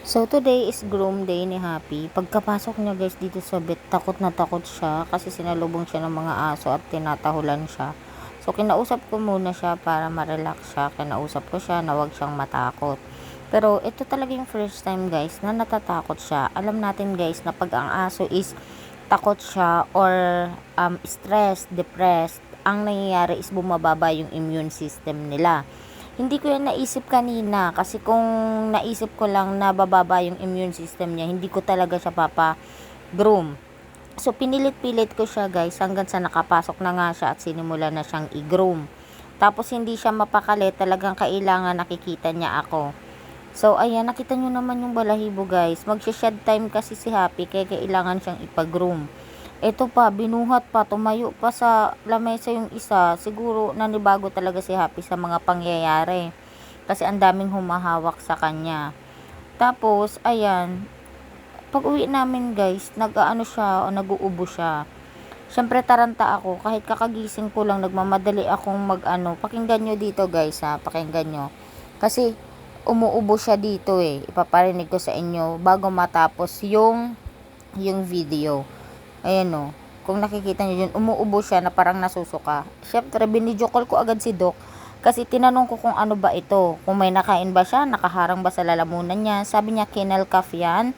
So, today is groom day ni Happy. Pagkapasok niya guys dito sa vet, takot na takot siya kasi sinalubong siya ng mga aso at tinatahulan siya. So, kinausap ko muna siya para ma-relax siya. Kinausap ko siya na wag siyang matakot. Pero, ito talaga yung first time guys na natatakot siya. Alam natin guys na pag ang aso is takot siya or stressed, depressed, ang nangyayari is bumababa yung immune system nila. Hindi ko yan naisip kanina kasi kung naisip ko lang na bababa yung immune system niya, hindi ko talaga siya groom. So, pinilit-pilit ko siya guys hanggang sa nakapasok na nga siya at sinimula na siyang i-groom. Tapos, hindi siya mapakali, talagang kailangan nakikita niya ako. So, ayan, nakita nyo naman yung balahibo guys. Magsha-shed time kasi si Happy kaya kailangan siyang ipag-groom. Ito pa, binuhat pa, tumayo pa sa lamesa yung isa. Siguro nanibago talaga si Happy sa mga pangyayari. Kasi ang daming humahawak sa kanya. Tapos, ayan, pag uwi namin guys, nag-ano siya o nag-uubo siya. Siyempre taranta ako, kahit kakagising ko lang, nagmamadali akong pakinggan nyo dito guys ha, pakinggan nyo. Kasi, umuubo siya dito eh. Ipaparinig ko sa inyo bago matapos yung video. Ayan o. Kung nakikita nyo yun, umuubo siya na parang nasusuka. Syempre, binidyo call ko agad si Doc. Kasi tinanong ko kung ano ba ito. Kung may nakain ba siya, nakaharang ba sa lalamunan niya. Sabi niya, kennel cough yan.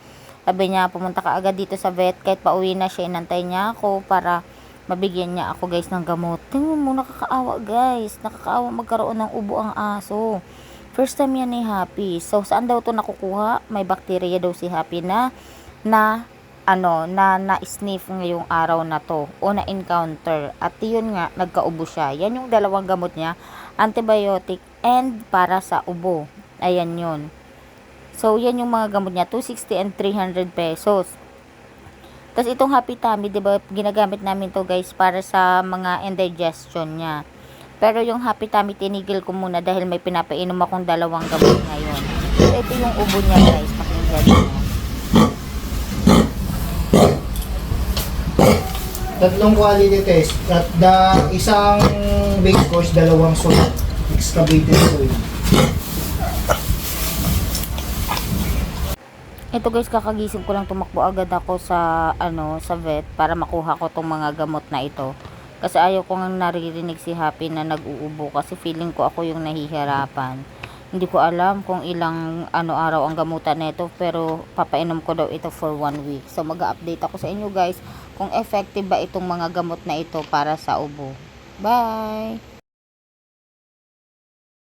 Sabi niya, pumunta ka agad dito sa vet. Kahit pauwi na siya, inantay niya ako para mabigyan niya ako guys ng gamot. Tingnan mo, nakakaawa guys. Nakakaawa magkaroon ng ubo ang aso. First time yan ni Happy. So, saan daw to nakukuha? May bacteria daw si Happy na na-sniff ngayong araw na to o na-encounter at yun nga, nagkaubo siya. Yan yung dalawang gamot niya, antibiotic and para sa ubo. Ayan yun. So, yan yung mga gamot niya, 260 and 300 pesos. Tapos itong Happy Tummy, diba, ginagamit namin to guys para sa mga indigestion niya. Pero yung Happy Tummy, tinigil ko muna dahil may pinapainom akong dalawang gamot ngayon. So, ito yung ubo niya guys, pakinggan niyo. Tatlong quality test at isang big course, dalawang soil, excavated soil. Ito guys, kakagising ko lang, tumakbo agad ako sa vet para makuha ko tong mga gamot na ito. Kasi ayaw ko nang naririnig si Happy na nag-uubo kasi feeling ko ako yung nahihirapan. Hindi ko alam kung ilang araw ang gamutan nito, pero papainom ko daw ito for 1 week. So mag-update ako sa inyo guys kung effective ba itong mga gamot na ito para sa ubo. Bye!